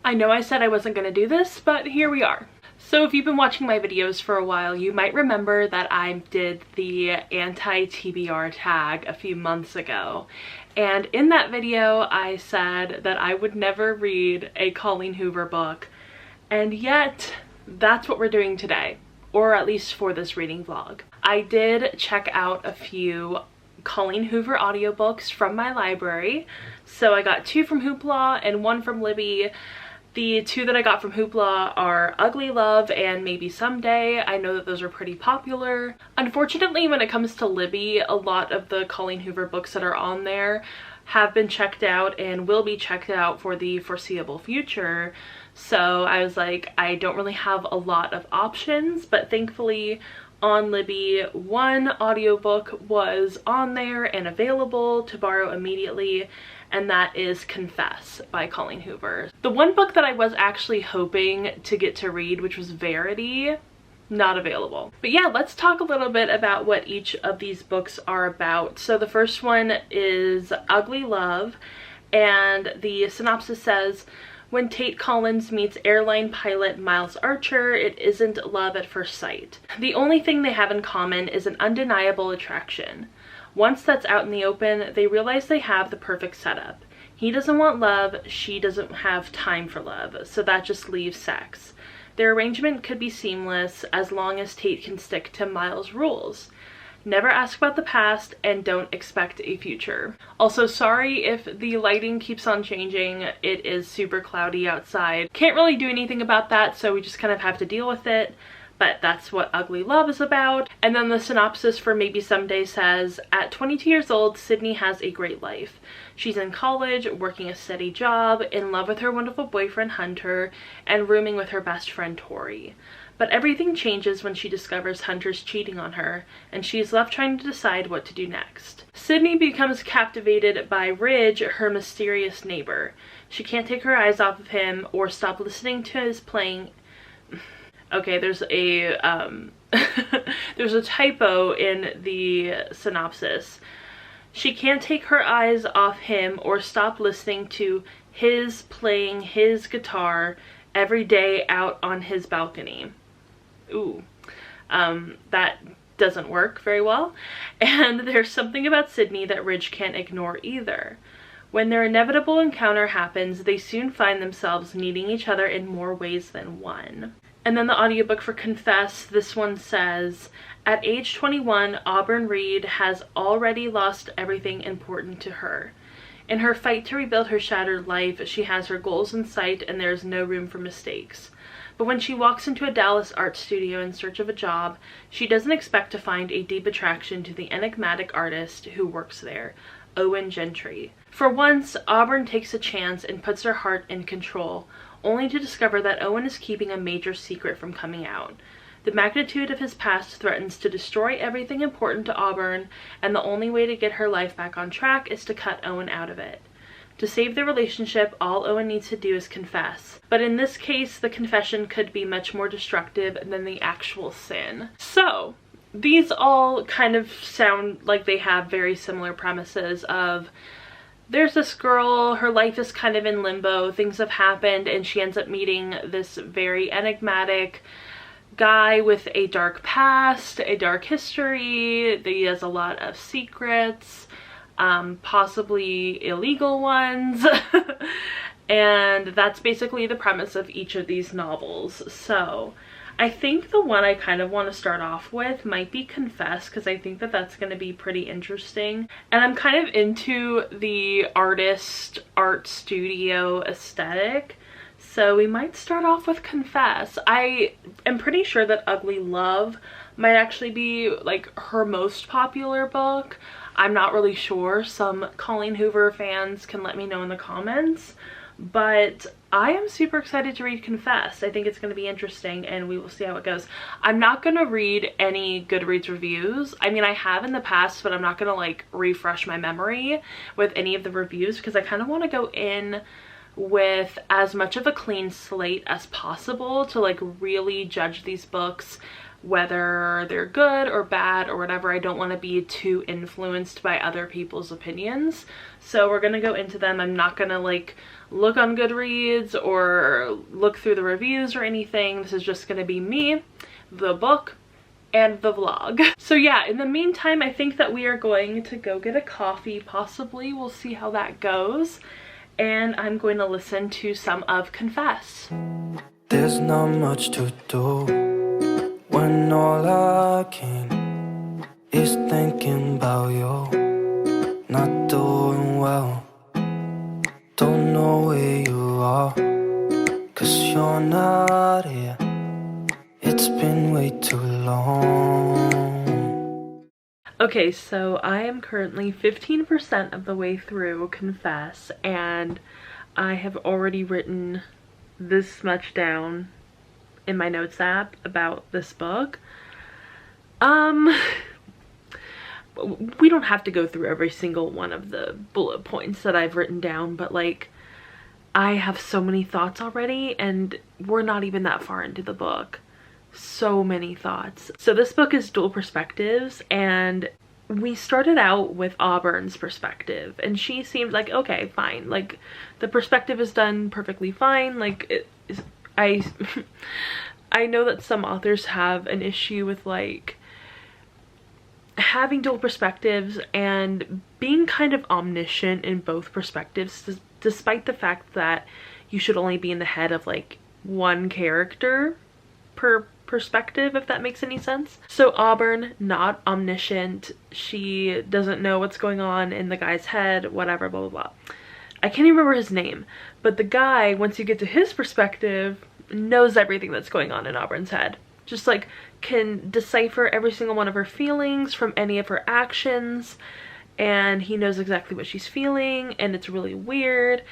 I know I said I wasn't going to do this, but here we are. So if you've been watching my videos for a while, you might remember that I did the anti-TBR tag a few months ago. And in that video, I said that I would never read a Colleen Hoover book. And yet, that's what we're doing today, or at least for this reading vlog. I did check out a few Colleen Hoover audiobooks from my library. So I got 2 from Hoopla and 1 from Libby. The 2 that I got from Hoopla are Ugly Love and Maybe Someday. I know that those are pretty popular. Unfortunately, when it comes to Libby, a lot of the Colleen Hoover books that are on there have been checked out and will be checked out for the foreseeable future. So I was like, I don't really have a lot of options, but thankfully on Libby, 1 audiobook was on there and available to borrow immediately, and that is Confess by Colleen Hoover. The one book that I was actually hoping to get to read, which was Verity, not available. But yeah, let's talk a little bit about what each of these books are about. So the first one is Ugly Love, and the synopsis says, when Tate Collins meets airline pilot Miles Archer, it isn't love at first sight. The only thing they have in common is an undeniable attraction. Once that's out in the open, they realize they have the perfect setup. He doesn't want love, she doesn't have time for love, so that just leaves sex. Their arrangement could be seamless as long as Tate can stick to Miles' rules. Never ask about the past and don't expect a future. Also, sorry if the lighting keeps on changing. It is super cloudy outside. Can't really do anything about that, so we just kind of have to deal with it. But that's what Ugly Love is about. And then the synopsis for Maybe Someday says, at 22 years old, Sydney has a great life. She's in college, working a steady job, in love with her wonderful boyfriend Hunter, and rooming with her best friend Tori. But everything changes when she discovers Hunter's cheating on her, and she's left trying to decide what to do next. Sydney becomes captivated by Ridge, her mysterious neighbor. She can't take her eyes off of him or stop listening to his playing. Okay, there's a there's a typo in the synopsis. She can't take her eyes off him or stop listening to his playing his guitar every day out on his balcony. Ooh, that doesn't work very well. And there's something about Sydney that Ridge can't ignore either. When their inevitable encounter happens, they soon find themselves needing each other in more ways than one. And then the audiobook for Confess, this one says, at age 21, Auburn Reed has already lost everything important to her. In her fight to rebuild her shattered life, she has her goals in sight and there is no room for mistakes. But when she walks into a Dallas art studio in search of a job, she doesn't expect to find a deep attraction to the enigmatic artist who works there, Owen Gentry. For once, Auburn takes a chance and puts her heart in control, only to discover that Owen is keeping a major secret from coming out. The magnitude of his past threatens to destroy everything important to Auburn, and the only way to get her life back on track is to cut Owen out of it. To save their relationship, all Owen needs to do is confess. But in this case, the confession could be much more destructive than the actual sin. So, these all kind of sound like they have very similar premises of, there's this girl, her life is kind of in limbo, things have happened, and she ends up meeting this very enigmatic guy with a dark past, a dark history. He has a lot of secrets, possibly illegal ones. And that's basically the premise of each of these novels. So I think the one I kind of want to start off with might be Confess, because I think that that's going to be pretty interesting. And I'm kind of into the artist art studio aesthetic, so we might start off with Confess. I am pretty sure that Ugly Love might actually be like her most popular book. I'm not really sure. Some Colleen Hoover fans can let me know in the comments. But I am super excited to read Confess. I think it's going to be interesting and we will see how it goes. I'm not going to read any Goodreads reviews. I mean, I have in the past, but I'm not going to like refresh my memory with any of the reviews because I kind of want to go in with as much of a clean slate as possible to like really judge these books whether they're good or bad or whatever. I don't want to be too influenced by other people's opinions. So we're gonna go into them. I'm not gonna like look on Goodreads or look through the reviews or anything. This is just gonna be me, the book, and the vlog. So yeah, in the meantime, I think that we are going to go get a coffee, possibly. We'll see how that goes. And I'm going to listen to some of Confess. There's not much to do when all I can is thinking about you. Not doing well, don't know where you are, 'cause you're not here. It's been way too long. Okay, so I am currently 15% of the way through Confess, and I have already written this much down in my notes app about this book. We don't have to go through every single one of the bullet points that I've written down, but like, I have so many thoughts already, and we're not even that far into the book. So many thoughts. So this book is dual perspectives, and we started out with Auburn's perspective, and she seemed like, okay, fine, like the perspective is done perfectly fine. Like it is, I know that some authors have an issue with like having dual perspectives and being kind of omniscient in both perspectives, despite the fact that you should only be in the head of like one character per perspective, if that makes any sense. So Auburn, not omniscient. She doesn't know what's going on in the guy's head, whatever, blah, blah, blah. I can't even remember his name, but the guy, once you get to his perspective, knows everything that's going on in Auburn's head. Just like can decipher every single one of her feelings from any of her actions, and he knows exactly what she's feeling, and it's really weird.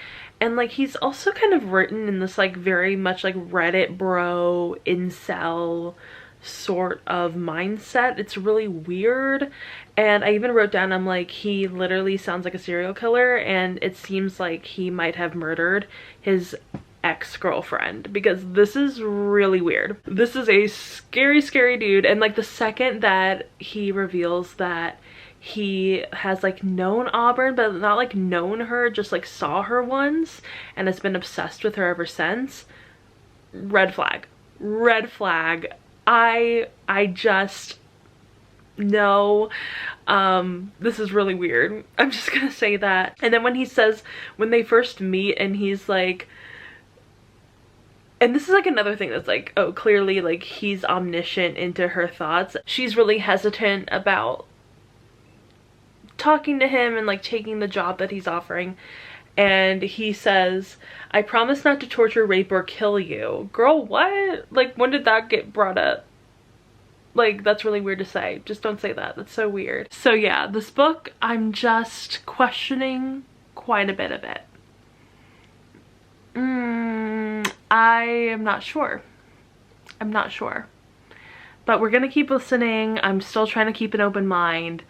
And like, he's also kind of written in this like very much like Reddit bro incel sort of mindset. It's really weird. And I even wrote down, I'm like, he literally sounds like a serial killer, and it seems like he might have murdered his ex-girlfriend, because this is really weird. This is a scary, scary dude. And like the second that he reveals that he has like known Auburn, but not like known her, just like saw her once and has been obsessed with her ever since, red flag. Red flag. I just no, this is really weird. I'm just gonna say that. And then when he says, when they first meet, and he's like, and this is like another thing that's like, oh, clearly like he's omniscient into her thoughts. She's really hesitant about talking to him and like taking the job that he's offering, and he says, I promise not to torture, rape, or kill you. Girl, what? Like, when did that get brought up? Like, that's really weird to say. Just don't say that. That's so weird. So yeah, this book, I'm just questioning quite a bit of it. I am not sure. I'm not sure. But we're gonna keep listening. I'm still trying to keep an open mind,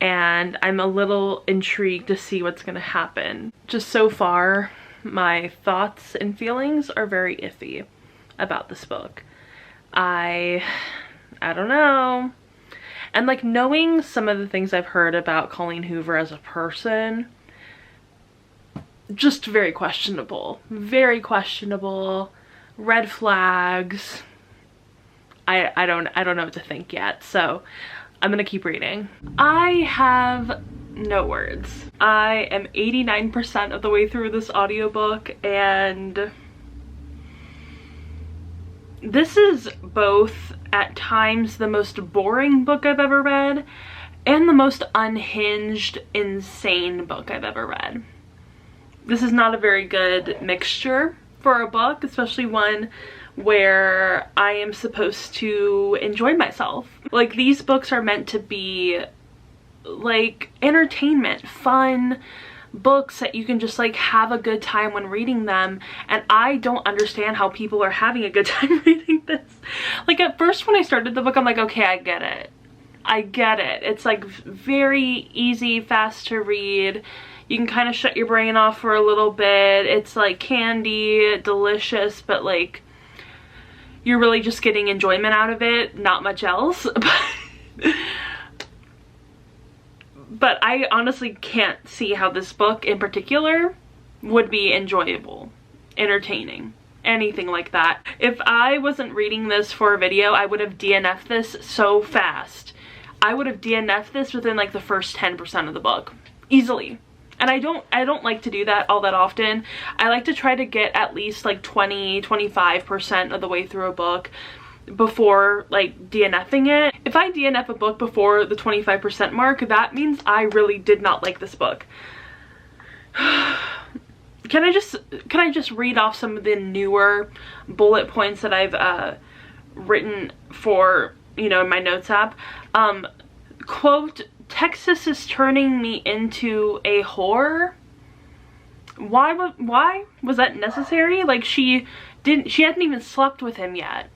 and I'm a little intrigued to see what's gonna happen. Just so far, my thoughts and feelings are very iffy about this book. I don't know. And like, knowing some of the things I've heard about Colleen Hoover as a person, just very questionable. Very questionable. Red flags. I don't know what to think yet, so I'm gonna keep reading. I have no words. I am 89% of the way through this audiobook, and this is both at times the most boring book I've ever read and the most unhinged, insane book I've ever read. This is not a very good mixture for a book, especially one where I am supposed to enjoy myself. Like, these books are meant to be like entertainment, fun books that you can just like have a good time when reading them, and I don't understand how people are having a good time reading this. Like, at first when I started the book, I'm like, okay, I get it. I get it. It's like very easy, fast to read. You can kind of shut your brain off for a little bit. It's like candy, delicious, but like you're really just getting enjoyment out of it, not much else. But I honestly can't see how this book in particular would be enjoyable, entertaining, anything like that. If I wasn't reading this for a video, I would have DNF'd this so fast. I would have DNF'd this within like the first 10% of the book, easily. And I don't like to do that all that often. I like to try to get at least like 20-25% of the way through a book before like DNFing it. If I DNF a book before the 25% mark, that means I really did not like this book. Can I just read off some of the newer bullet points that I've written for, you know, in my notes app? Quote, Texas is turning me into a whore. Why was that necessary? Like, she hadn't even slept with him yet.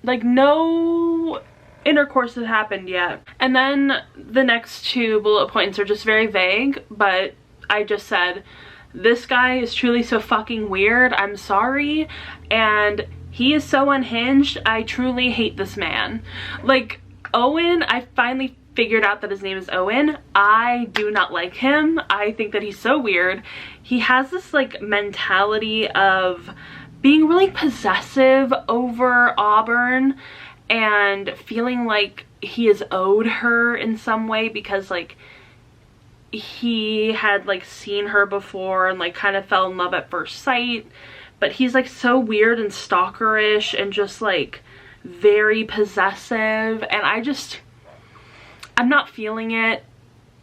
Like, no intercourse had happened yet. And then the next two bullet points are just very vague, but I just said, this guy is truly so fucking weird, I'm sorry, and he is so unhinged, I truly hate this man. Like, Owen, I finally figured out that his name is Owen. I do not like him. I think that he's so weird. He has this like mentality of being really possessive over Auburn and feeling like he is owed her in some way because like he had like seen her before and like kind of fell in love at first sight, but he's like so weird and stalkerish and just like very possessive, and I'm not feeling it,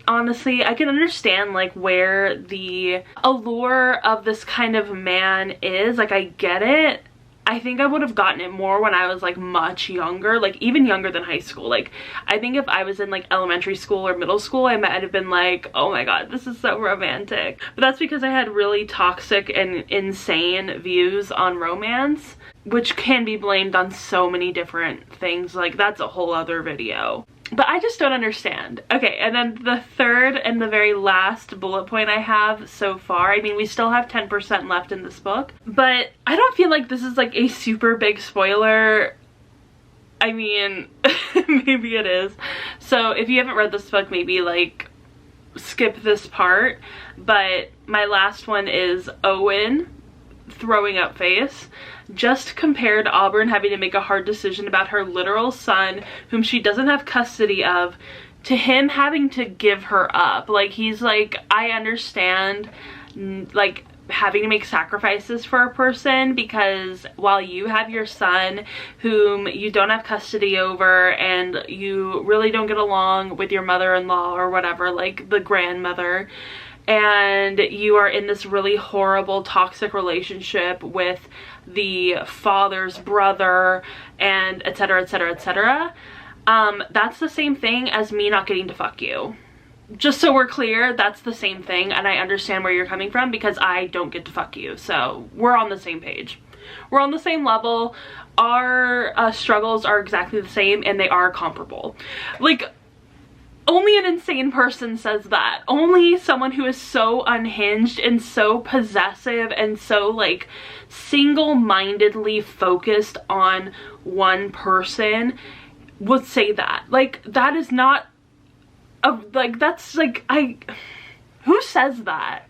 honestly. I can understand like where the allure of this kind of man is, like I get it. I think I would have gotten it more when I was like much younger, like even younger than high school. Like I think if I was in like elementary school or middle school, I might have been like, oh my god, this is so romantic. But that's because I had really toxic and insane views on romance, which can be blamed on so many different things. Like that's a whole other video. But I just don't understand. Okay, and then the third and the very last bullet point I have so far, I mean, we still have 10% left in this book, but I don't feel like this is like a super big spoiler. I mean, maybe it is. So if you haven't read this book, maybe like skip this part. But my last one is Owen throwing up face. Just compared Auburn having to make a hard decision about her literal son, whom she doesn't have custody of, to him having to give her up. Like, he's like, I understand, like, having to make sacrifices for a person, because while you have your son whom you don't have custody over and you really don't get along with your mother-in-law or whatever, like the grandmother, and you are in this really horrible toxic relationship with the father's brother, and etc, etc, etc, that's the same thing as me not getting to fuck you. Just so we're clear, that's the same thing, and I understand where you're coming from because I don't get to fuck you. So we're on the same page. We're on the same level. Our struggles are exactly the same, and they are comparable. Like, only an insane person says that. Only someone who is so unhinged and so possessive and so like single-mindedly focused on one person would say that. Like, that is not a, like, that's like, who says that?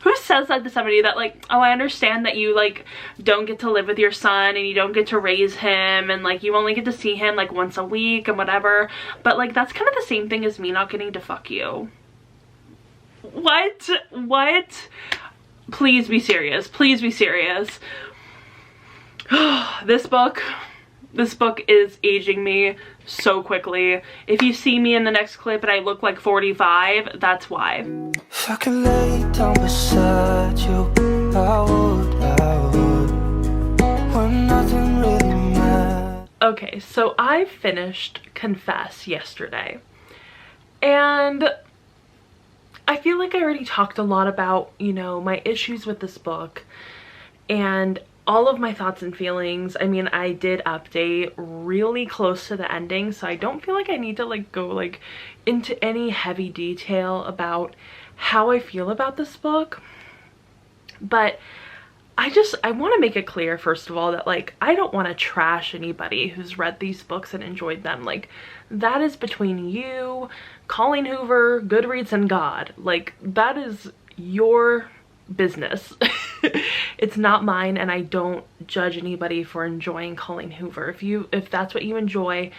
Who says that to somebody that like, oh, I understand that you like don't get to live with your son and you don't get to raise him and like you only get to see him like once a week and whatever, but like that's kind of the same thing as me not getting to fuck you. What? Please be serious. Please be serious. This book is aging me so quickly. If you see me in the next clip and I look like 45, that's why. If I could lay down beside you, I would, when nothing really matters. Okay, so I finished Confess yesterday, and I feel like I already talked a lot about, you know, my issues with this book and all of my thoughts and feelings. I mean, I did update really close to the ending, so I don't feel like I need to like go like into any heavy detail about how I feel about this book. But I want to make it clear, first of all, that like I don't want to trash anybody who's read these books and enjoyed them. Like, that is between you, Colleen Hoover, Goodreads, and God. Like, that is your business. It's not mine, and I don't judge anybody for enjoying Colleen Hoover. If that's what you enjoy,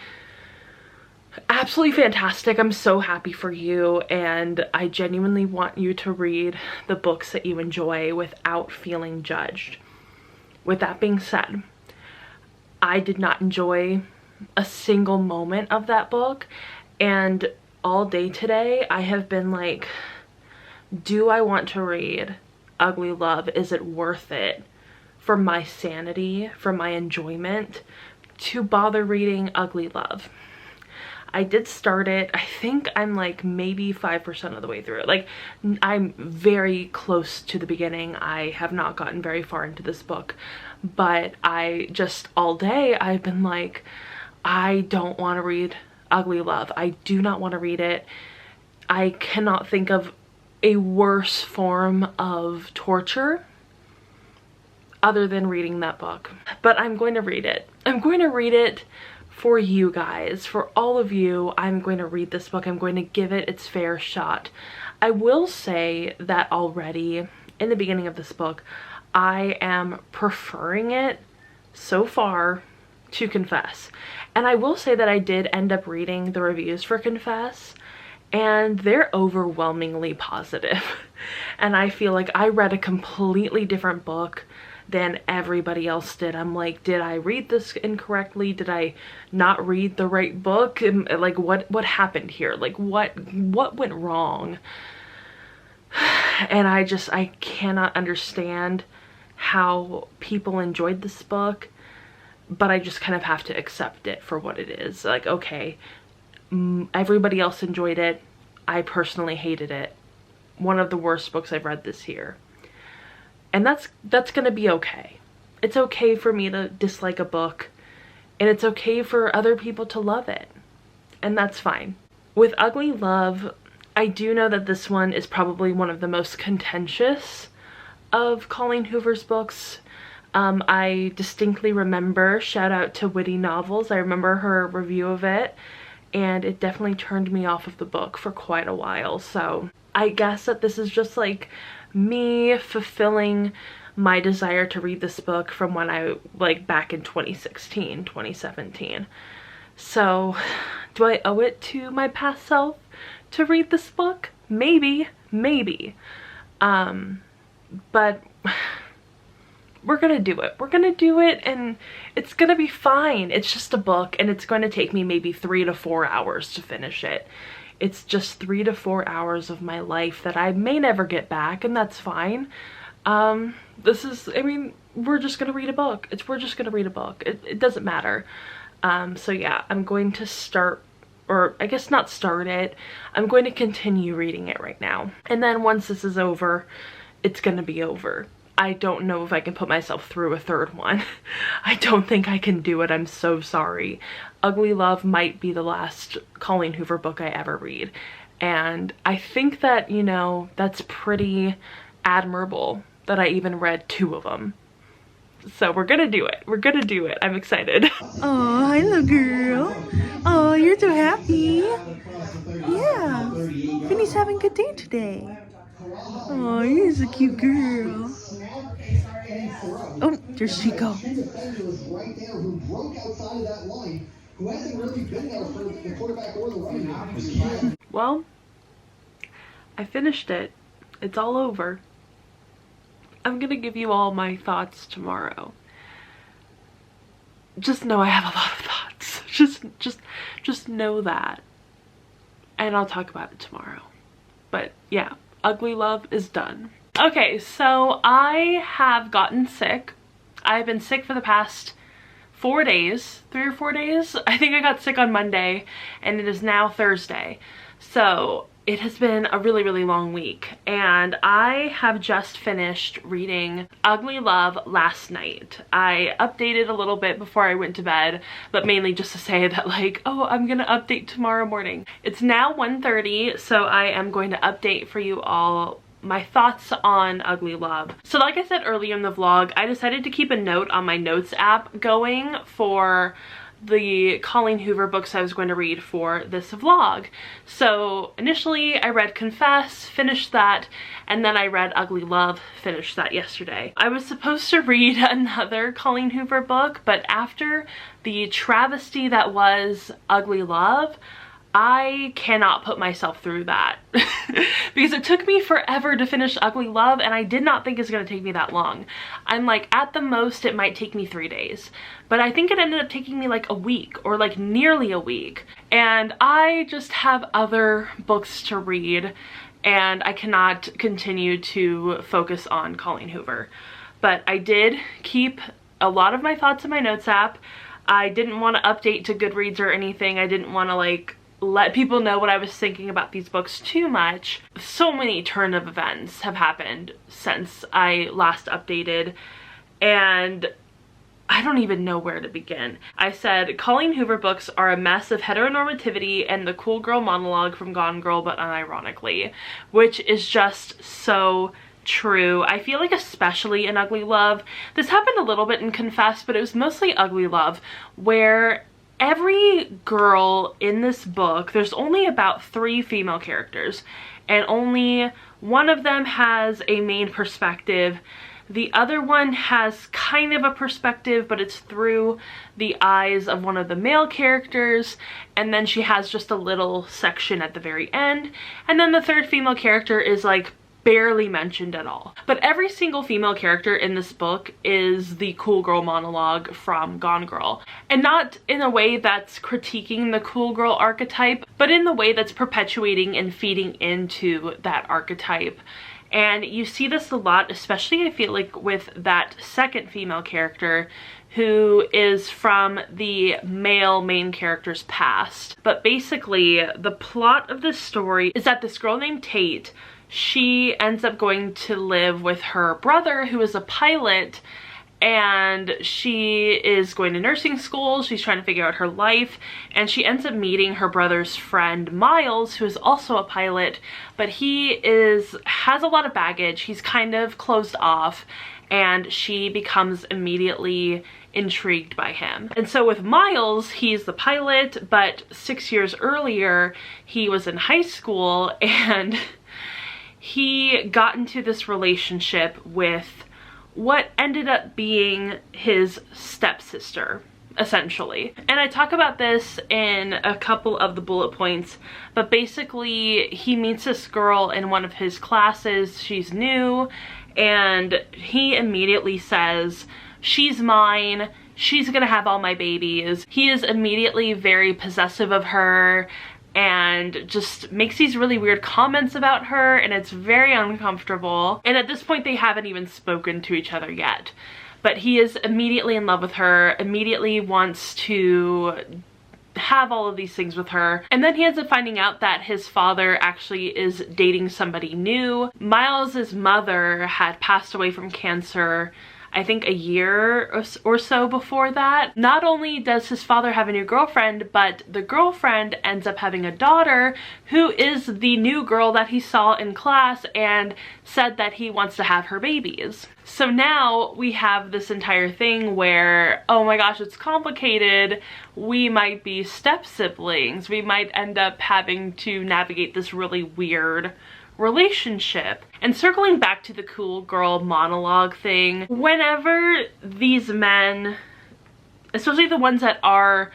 absolutely fantastic. I'm so happy for you, and I genuinely want you to read the books that you enjoy without feeling judged. With that being said, I did not enjoy a single moment of that book, and all day today I have been like, do I want to read Ugly Love? Is it worth it for my sanity, for my enjoyment, to bother reading Ugly Love? I did start it. I think I'm like maybe 5% of the way through it. Like, I'm very close to the beginning. I have not gotten very far into this book, but I just, all day I've been like, I don't want to read Ugly Love. I do not want to read it. I cannot think of a worse form of torture other than reading that book. But I'm going to read it. I'm going to read it for you guys, for all of you. I'm going to read this book. I'm going to give it its fair shot. I will say that already in the beginning of this book, I am preferring it so far to Confess. And I will say that I did end up reading the reviews for Confess, and they're overwhelmingly positive. And I feel like I read a completely different book than everybody else did. I'm like, did I read this incorrectly? Did I not read the right book? And like, what happened here? Like, what went wrong? And I cannot understand how people enjoyed this book, but I just kind of have to accept it for what it is. Like, okay, everybody else enjoyed it. I personally hated it. One of the worst books I've read this year. And that's gonna be okay. It's okay for me to dislike a book, and it's okay for other people to love it, and that's fine. With Ugly Love, I do know that this one is probably one of the most contentious of Colleen Hoover's books. I distinctly remember, shout out to Witty Novels, I remember her review of it, and it definitely turned me off of the book for quite a while. So I guess that this is just like me fulfilling my desire to read this book from when I, like, back in 2016, 2017. So do I owe it to my past self to read this book? Maybe. But we're gonna do it. We're gonna do it, and it's gonna be fine. It's just a book, and it's going to take me maybe 3 to 4 hours to finish it. It's just 3 to 4 hours of my life that I may never get back, and that's fine. This is, I mean, we're just gonna read a book. We're just gonna read a book. It doesn't matter. So yeah, I'm going to start, or I guess not start it, I'm going to continue reading it right now. And then once this is over, it's gonna be over. I don't know if I can put myself through a third one. I don't think I can do it. I'm so sorry. Ugly Love might be the last Colleen Hoover book I ever read. And I think that, you know, that's pretty admirable that I even read 2 of them. So we're gonna do it. We're gonna do it. I'm excited. Oh, hi little girl. Oh, you're so happy. Yeah. Finny's having a good day today. Oh, you're a cute girl. Oh, there she go. Well, I finished it. It's all over. I'm gonna give you all my thoughts tomorrow. Just know I have a lot of thoughts. Just know that. And I'll talk about it tomorrow. But yeah, Ugly Love is done. Okay, so I have gotten sick. I've been sick for the past 4 days, 3 or 4 days. I think I got sick on Monday, and it is now Thursday. So it has been a really, really long week, and I have just finished reading Ugly Love last night. I updated a little bit before I went to bed, but mainly just to say that, like, oh, I'm gonna update tomorrow morning. It's now 1:30, so I am going to update for you all my thoughts on Ugly Love. So like I said earlier in the vlog, I decided to keep a note on my notes app going for the Colleen Hoover books I was going to read for this vlog. So initially I read Confess, finished that, and then I read Ugly Love, finished that yesterday. I was supposed to read another Colleen Hoover book, but after the travesty that was Ugly Love, I cannot put myself through that because it took me forever to finish Ugly Love, and I did not think it's going to take me that long. I'm like, at the most it might take me 3 days, but I think it ended up taking me like a week, or like nearly a week, and I just have other books to read and I cannot continue to focus on Colleen Hoover. But I did keep a lot of my thoughts in my notes app. I didn't want to update to Goodreads or anything. I didn't want to like let people know what I was thinking about these books too much. So many turn of events have happened since I last updated, and I don't even know where to begin. I said Colleen Hoover books are a mess of heteronormativity and the cool girl monologue from Gone Girl, but unironically, which is just so true. I feel like especially in Ugly Love, this happened a little bit in Confess, but it was mostly Ugly Love, where every girl in this book, there's only about 3 female characters, and only one of them has a main perspective. The other one has kind of a perspective, but it's through the eyes of one of the male characters, and then she has just a little section at the very end, and then the third female character is like barely mentioned at all. But every single female character in this book is the cool girl monologue from Gone Girl, and not in a way that's critiquing the cool girl archetype, but in the way that's perpetuating and feeding into that archetype. And you see this a lot, especially I feel like with that second female character, who is from the male main character's past. But basically the plot of this story is that this girl named Tate, she ends up going to live with her brother, who is a pilot, and she is going to nursing school. She's trying to figure out her life, and she ends up meeting her brother's friend Miles, who is also a pilot, but he has a lot of baggage. He's kind of closed off, and she becomes immediately intrigued by him. And so with Miles, he's the pilot, but 6 years earlier he was in high school, and he got into this relationship with what ended up being his stepsister, essentially. And I talk about this in a couple of the bullet points, but basically he meets this girl in one of his classes. She's new, and he immediately says, "She's mine, she's gonna have all my babies." He is immediately very possessive of her and just makes these really weird comments about her, and it's very uncomfortable. And at this point they haven't even spoken to each other yet, but he is immediately in love with her, immediately wants to have all of these things with her. And then he ends up finding out that his father actually is dating somebody new. Miles's mother had passed away from cancer, I think a year or so before that. Not only does his father have a new girlfriend, but the girlfriend ends up having a daughter who is the new girl that he saw in class and said that he wants to have her babies. So now we have this entire thing where, oh my gosh, it's complicated. We might be step siblings. We might end up having to navigate this really weird relationship. And circling back to the cool girl monologue thing, whenever these men, especially the ones that are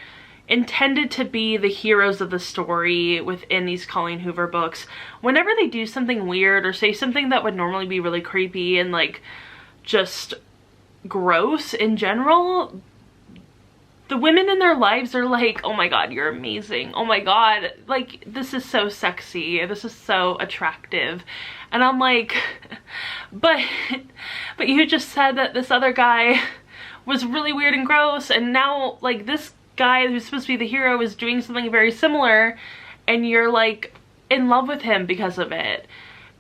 intended to be the heroes of the story within these Colleen Hoover books, whenever they do something weird or say something that would normally be really creepy and like just gross in general, the women in their lives are like, "Oh my god, you're amazing. Oh my god, like, this is so sexy. This is so attractive." And I'm like, but you just said that this other guy was really weird and gross, and now, like, this guy who's supposed to be the hero is doing something very similar, and you're, like, in love with him because of it.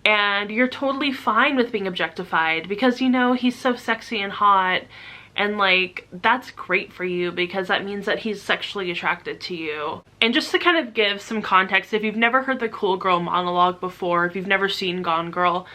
And you're totally fine with being objectified because, you know, he's so sexy and hot. And like, that's great for you because that means that he's sexually attracted to you. And just to kind of give some context, if you've never heard the cool girl monologue before, if you've never seen Gone Girl,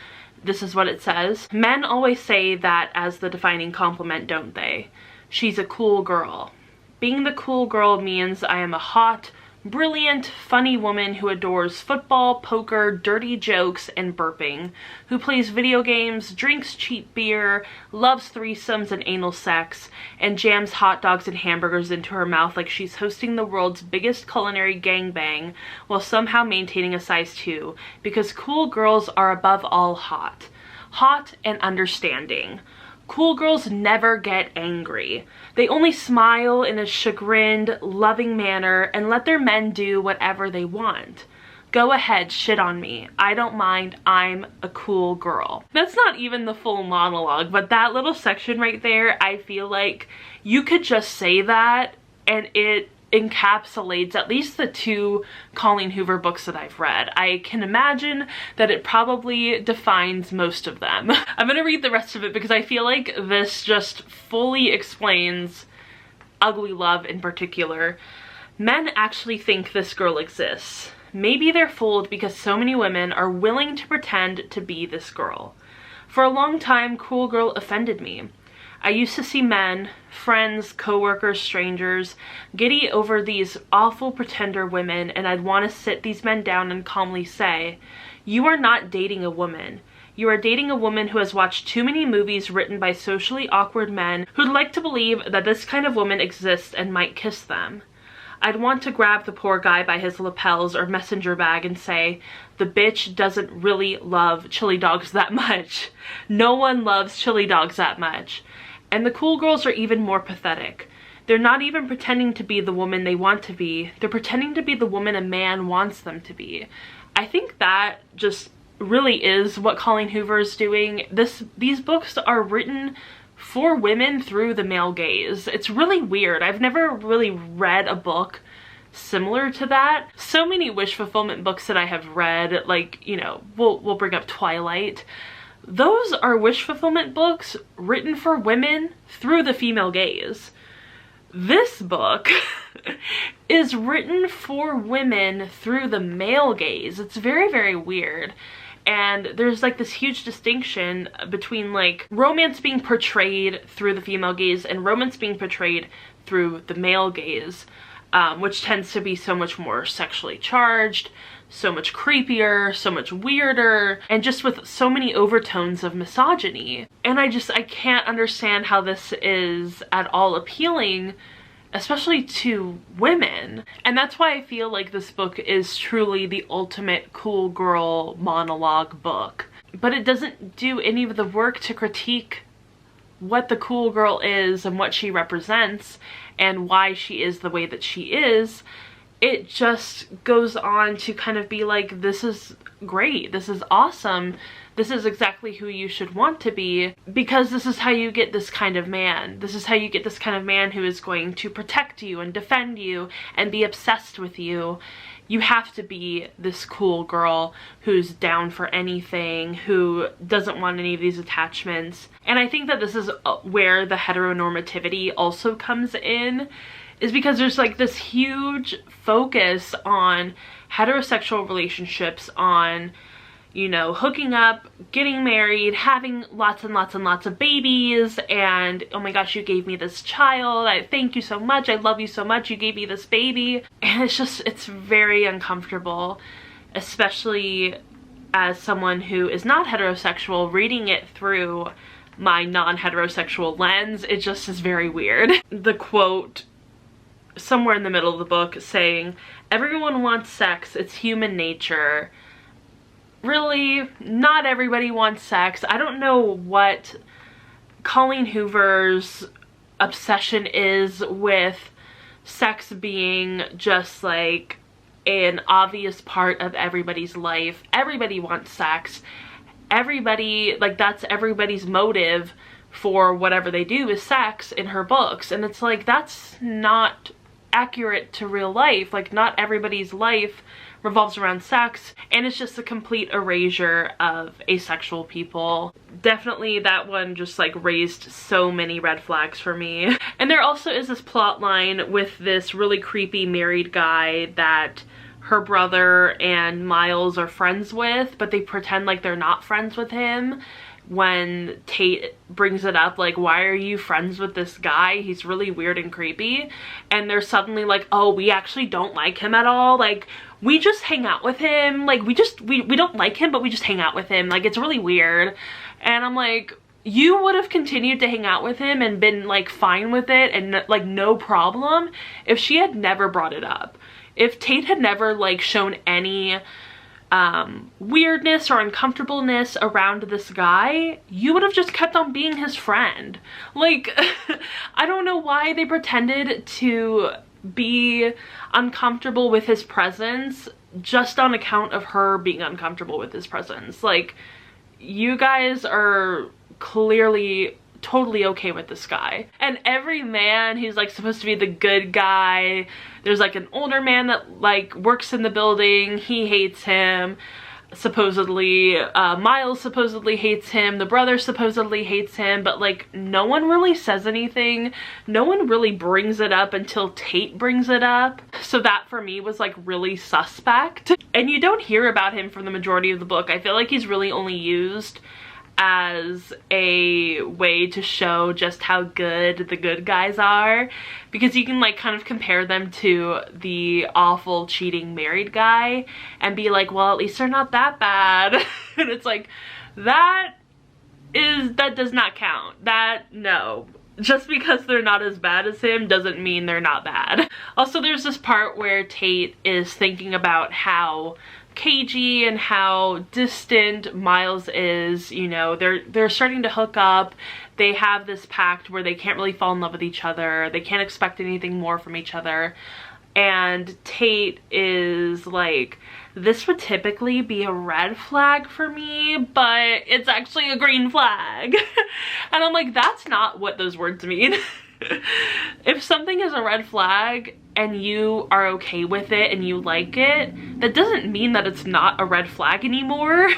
This is what it says. Men always say that as the defining compliment, don't they? She's a cool girl. Being the cool girl means I am a hot, brilliant, funny woman who adores football, poker, dirty jokes, and burping, who plays video games, drinks cheap beer, loves threesomes and anal sex, and jams hot dogs and hamburgers into her mouth like she's hosting the world's biggest culinary gangbang while somehow maintaining a size 2, because cool girls are above all hot. Hot and understanding. Cool girls never get angry. They only smile in a chagrined, loving manner and let their men do whatever they want. Go ahead, shit on me. I don't mind. I'm a cool girl. That's not even the full monologue, but that little section right there, I feel like you could just say that and it encapsulates at least the 2 Colleen Hoover books that I've read. I can imagine that it probably defines most of them. I'm gonna read the rest of it because I feel like this just fully explains ugly love in particular. Men actually think this girl exists. Maybe they're fooled because so many women are willing to pretend to be this girl. For a long time, cool girl offended me. I used to see men, friends, co-workers, strangers, giddy over these awful pretender women, and I'd want to sit these men down and calmly say, you are not dating a woman. You are dating a woman who has watched too many movies written by socially awkward men who'd like to believe that this kind of woman exists and might kiss them. I'd want to grab the poor guy by his lapels or messenger bag and say, the bitch doesn't really love chili dogs that much. No one loves chili dogs that much. And the cool girls are even more pathetic. They're not even pretending to be the woman they want to be. They're pretending to be the woman a man wants them to be. I think that just really is what Colleen Hoover is doing. These books are written for women through the male gaze. It's really weird. I've never really read a book similar to that. So many wish fulfillment books that I have read, like, you know, we'll bring up Twilight. Those are wish fulfillment books written for women through the female gaze. This book is written for women through the male gaze. It's very, very weird. And there's like this huge distinction between like romance being portrayed through the female gaze and romance being portrayed through the male gaze, which tends to be so much more sexually charged, so much creepier, so much weirder, and just with so many overtones of misogyny. And I can't understand how this is at all appealing, especially to women. And that's why I feel like this book is truly the ultimate cool girl monologue book. But it doesn't do any of the work to critique what the cool girl is and what she represents and why she is the way that she is. It just goes on to kind of be like, this is great, this is awesome, this is exactly who you should want to be, because this is how you get this kind of man. This is how you get this kind of man who is going to protect you and defend you and be obsessed with you. You have to be this cool girl who's down for anything, who doesn't want any of these attachments. And I think that this is where the heteronormativity also comes in, is because there's like this huge focus on heterosexual relationships, on, you know, hooking up, getting married, having lots and lots and lots of babies, and oh my gosh, you gave me this child, I thank you so much, I love you so much, you gave me this baby. And it's very uncomfortable, especially as someone who is not heterosexual, reading it through my non-heterosexual lens. It just is very weird. The quote somewhere in the middle of the book saying, everyone wants sex, it's human nature. Really, not everybody wants sex. I don't know what Colleen Hoover's obsession is with sex being just like an obvious part of everybody's life. Everybody wants sex. Everybody, like, that's everybody's motive for whatever they do is sex in her books. And it's like, that's not accurate to real life. Like, not everybody's life revolves around sex, and it's just a complete erasure of asexual people. Definitely that one just like raised so many red flags for me. And there also is this plot line with this really creepy married guy that her brother and Miles are friends with, but they pretend like they're not friends with him when Tate brings it up, like, why are you friends with this guy? He's really weird and creepy. And they're suddenly like, oh, we actually don't like him at all. Like, we just hang out with him. Like, we don't like him, but we just hang out with him. Like, it's really weird. And I'm like, you would have continued to hang out with him and been like fine with it and like no problem if she had never brought it up. If Tate had never like shown any weirdness or uncomfortableness around this guy, you would have just kept on being his friend. Like, I don't know why they pretended to be uncomfortable with his presence just on account of her being uncomfortable with his presence. Like, you guys are clearly totally okay with this guy. And every man who's like supposed to be the good guy, there's like an older man that like works in the building, he hates him supposedly. Miles supposedly hates him, the brother supposedly hates him, but like no one really says anything. No one really brings it up until Tate brings it up. So that for me was like really suspect. And you don't hear about him for the majority of the book. I feel like he's really only used as a way to show just how good the good guys are, because you can like kind of compare them to the awful cheating married guy and be like, well, at least they're not that bad. And it's like, that does not count. No, just because they're not as bad as him doesn't mean they're not bad. Also, there's this part where Tate is thinking about how cagey and how distant Miles is. You know, they're starting to hook up. They have this pact where they can't really fall in love with each other. They can't expect anything more from each other. And Tate is like, this would typically be a red flag for me, but it's actually a green flag. And I'm like, that's not what those words mean. If something is a red flag and you are okay with it and you like it, that doesn't mean that it's not a red flag anymore.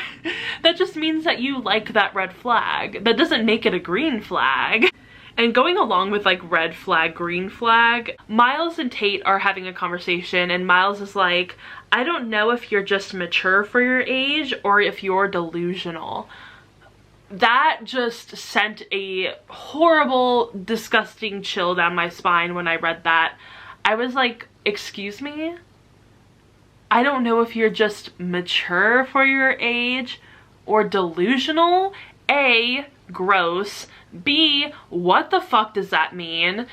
That just means that you like that red flag. That doesn't make it a green flag. And going along with like red flag, green flag, Miles and Tate are having a conversation and Miles is like, I don't know if you're just mature for your age or if you're delusional. That just sent a horrible, disgusting chill down my spine when I read that. I was like, excuse me? I don't know if you're just mature for your age or delusional. A, gross. B, what the fuck does that mean?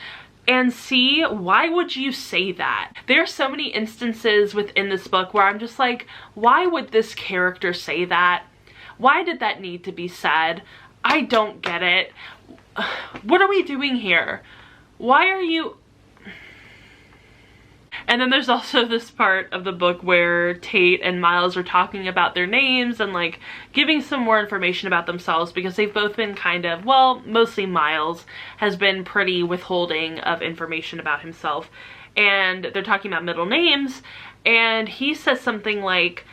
And C, why would you say that? There are so many instances within this book where I'm just like, why would this character say that? Why did that need to be said? I don't get it. What are we doing here? Why are you... And then there's also this part of the book where Tate and Miles are talking about their names and like giving some more information about themselves, because they've both been kind of, well, mostly Miles has been pretty withholding of information about himself. And they're talking about middle names, and he says something like,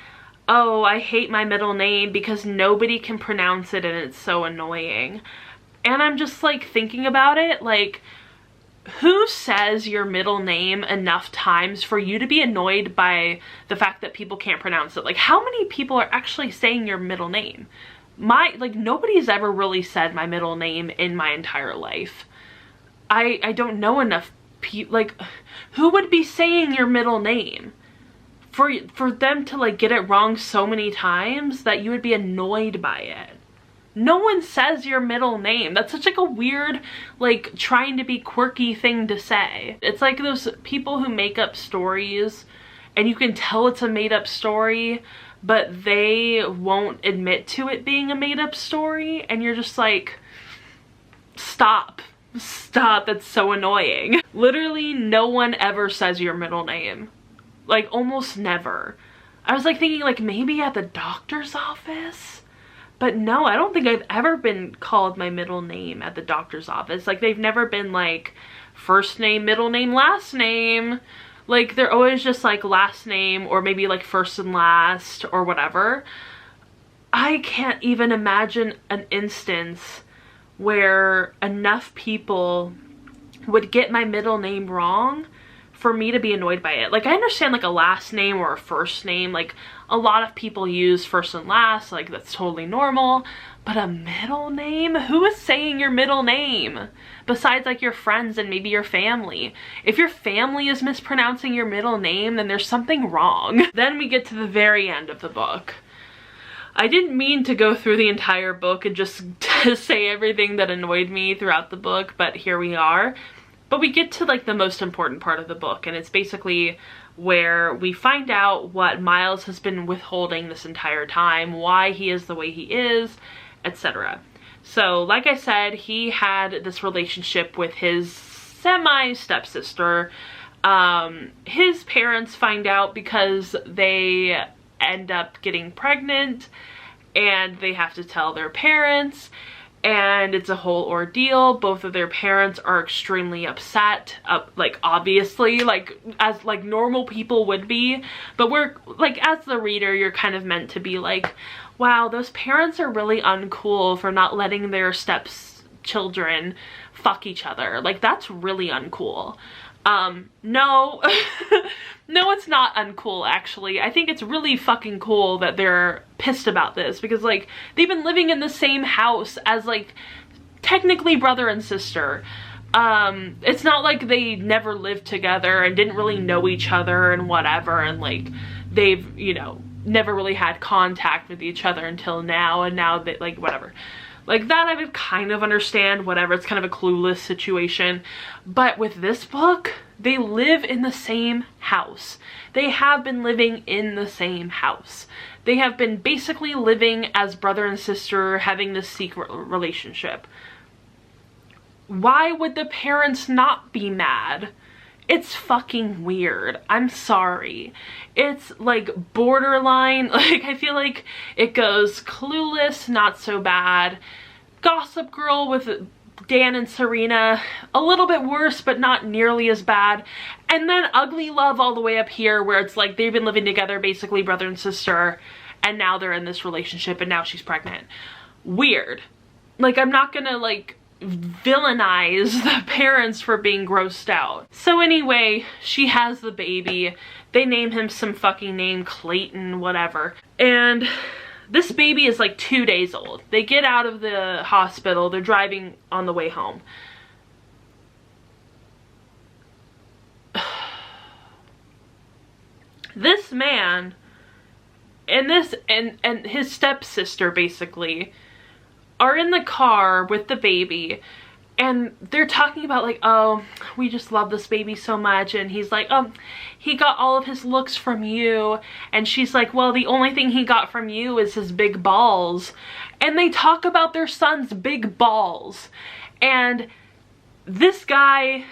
oh, I hate my middle name because nobody can pronounce it and it's so annoying. And I'm just like thinking about it, like, who says your middle name enough times for you to be annoyed by the fact that people can't pronounce it? Like, how many people are actually saying your middle name? Nobody's ever really said my middle name in my entire life. I don't know enough people, like, who would be saying your middle name? For them to like get it wrong so many times that you would be annoyed by it. No one says your middle name. That's such like a weird, like, trying to be quirky thing to say. It's like those people who make up stories and you can tell it's a made up story, but they won't admit to it being a made up story, and you're just like, stop. Stop, that's so annoying. Literally no one ever says your middle name. Like, almost never. I was like thinking like maybe at the doctor's office, but no, I don't think I've ever been called my middle name at the doctor's office. Like, they've never been like first name, middle name, last name. Like, they're always just like last name or maybe like first and last or whatever. I can't even imagine an instance where enough people would get my middle name wrong for me to be annoyed by it. Like, I understand like a last name or a first name, like a lot of people use first and last, like that's totally normal, but a middle name? Who is saying your middle name? Besides like your friends and maybe your family. If your family is mispronouncing your middle name, then there's something wrong. Then we get to the very end of the book. I didn't mean to go through the entire book and just say everything that annoyed me throughout the book, but here we are. But we get to like the most important part of the book, and it's basically where we find out what Miles has been withholding this entire time, why he is the way he is, etc. So like I said, he had this relationship with his semi-stepsister. His parents find out because they end up getting pregnant and they have to tell their parents, and it's a whole ordeal. Both of their parents are extremely upset, like obviously, like as like normal people would be, but we're like, as the reader, you're kind of meant to be like, wow, those parents are really uncool for not letting their stepchildren fuck each other. Like, that's really uncool. No, no, it's not uncool, actually. I think it's really fucking cool that they're pissed about this, because like, they've been living in the same house as like, technically brother and sister. It's not like they never lived together and didn't really know each other and whatever, and like, they've, you know, never really had contact with each other until now, and now that, like, whatever. Like, that I would kind of understand, whatever, it's kind of a clueless situation. But with this book, they live in the same house. They have been living in the same house. They have been basically living as brother and sister, having this secret relationship. Why would the parents not be mad? It's fucking weird. I'm sorry. It's like borderline, like I feel like it goes Clueless, not so bad. Gossip Girl with Dan and Serena, a little bit worse, but not nearly as bad. And then Ugly Love all the way up here, where it's like they've been living together, basically brother and sister, and now they're in this relationship and now she's pregnant. Weird. Like, I'm not gonna like villainize the parents for being grossed out. So anyway, she has the baby. They name him some fucking name, Clayton, whatever. And this baby is like 2 days old. They get out of the hospital. They're driving on the way home. This man and his stepsister basically are in the car with the baby, and they're talking about like, oh, we just love this baby so much, and he's like, oh, he got all of his looks from you, and she's like, well, the only thing he got from you is his big balls. And they talk about their son's big balls, and this guy,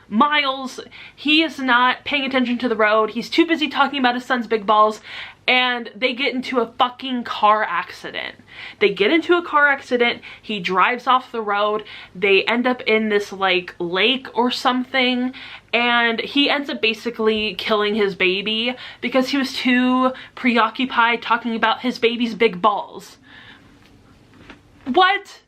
Miles, he is not paying attention to the road. He's too busy talking about his son's big balls, and they get into a fucking car accident. They get into a car accident, he drives off the road, they end up in this like lake or something, and he ends up basically killing his baby because he was too preoccupied talking about his baby's big balls. What?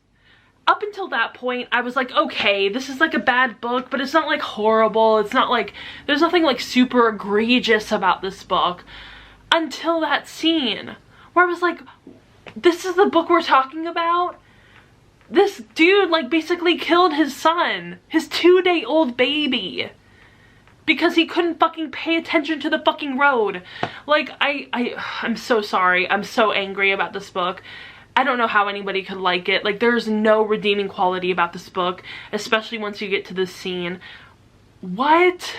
Up until that point, I was like, okay, this is like a bad book, but it's not like horrible. It's not like, there's nothing like super egregious about this book. Until that scene where I was like, this is the book we're talking about? This dude like basically killed his son, his 2-day-old baby, because he couldn't fucking pay attention to the fucking road. Like, I'm so sorry. I'm so angry about this book. I don't know how anybody could like it. Like, there's no redeeming quality about this book, especially once you get to this scene. What?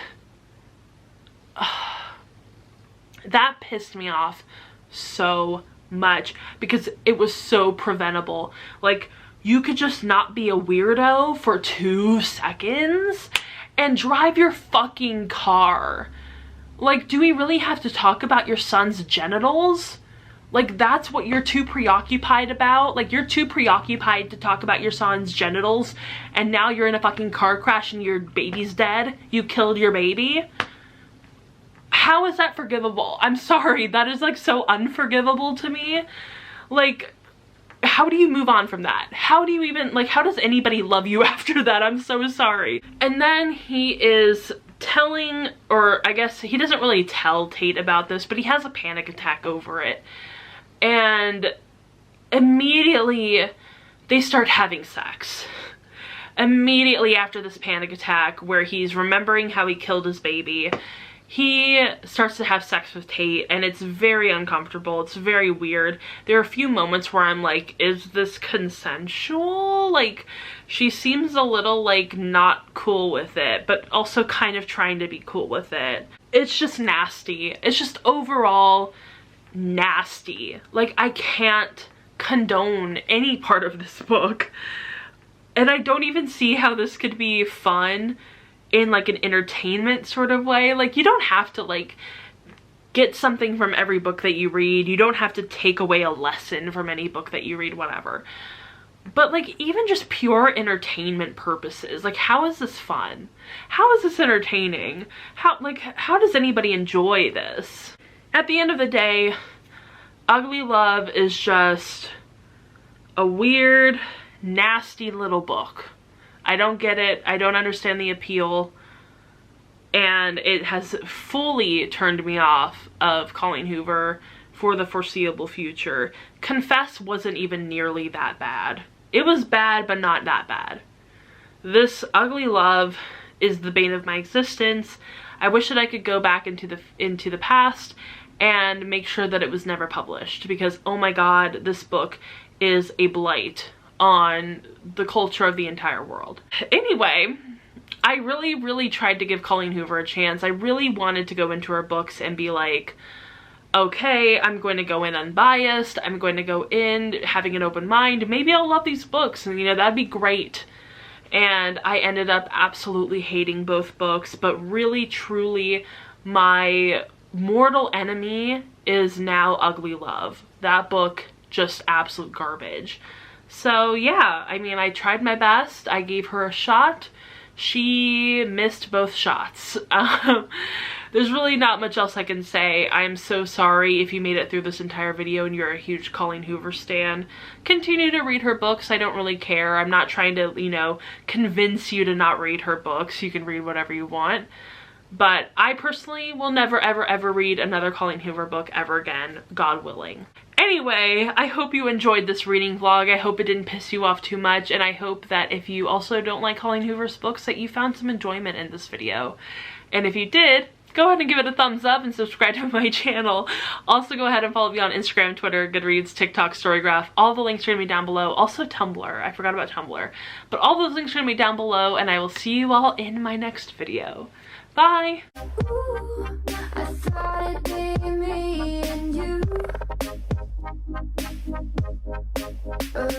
That pissed me off so much because it was so preventable. Like, you could just not be a weirdo for 2 seconds and drive your fucking car. Like, do we really have to talk about your son's genitals? Like, that's what you're too preoccupied about? Like, you're too preoccupied to talk about your son's genitals, and now you're in a fucking car crash and your baby's dead? You killed your baby? How is that forgivable? I'm sorry, that is like so unforgivable to me. Like, how do you move on from that? How do you even, like, how does anybody love you after that? I'm so sorry. And then he is telling, or I guess he doesn't really tell Tate about this, but he has a panic attack over it. And immediately they start having sex. Immediately after this panic attack where he's remembering how he killed his baby, he starts to have sex with Tate, and it's very uncomfortable. It's very weird. There are a few moments where I'm like, is this consensual? Like, she seems a little like not cool with it, but also kind of trying to be cool with it. It's just nasty. It's just overall nasty. Like, I can't condone any part of this book. And I don't even see how this could be fun in like an entertainment sort of way. Like, you don't have to like get something from every book that you read. You don't have to take away a lesson from any book that you read, whatever. But like, even just pure entertainment purposes, like, how is this fun? How is this entertaining? How does anybody enjoy this? At the end of the day, Ugly Love is just a weird, nasty little book. I don't get it. I don't understand the appeal. And it has fully turned me off of Colleen Hoover for the foreseeable future. Confess wasn't even nearly that bad. It was bad, but not that bad. This Ugly Love is the bane of my existence. I wish that I could go back into the past and make sure that it was never published, because oh my god, this book is a blight on the culture of the entire world. Anyway, I really tried to give Colleen Hoover a chance. I really wanted to go into her books and be like, okay, I'm going to go in unbiased. I'm going to go in having an open mind. Maybe I'll love these books, and you know, that'd be great. And I ended up absolutely hating both books, but really truly my mortal enemy is now Ugly Love. That book, just absolute garbage. So yeah, I mean, I tried my best. I gave her a shot. She missed both shots. There's really not much else I can say. I'm so sorry if you made it through this entire video and you're a huge Colleen Hoover stan. Continue to read her books. I don't really care. I'm not trying to, you know, convince you to not read her books. You can read whatever you want. But I personally will never ever read another Colleen Hoover book ever again, God willing. Anyway, I hope you enjoyed this reading vlog. I hope it didn't piss you off too much, and I hope that if you also don't like Colleen Hoover's books, that you found some enjoyment in this video. And if you did, go ahead and give it a thumbs up and subscribe to my channel. Also, go ahead and follow me on Instagram, Twitter, Goodreads, TikTok, Storygraph. All the links are gonna be down below. Also Tumblr. I forgot about Tumblr. But all those links are gonna be down below, and I will see you all in my next video. Bye! Ooh, I thought it'd be me and you. Oh.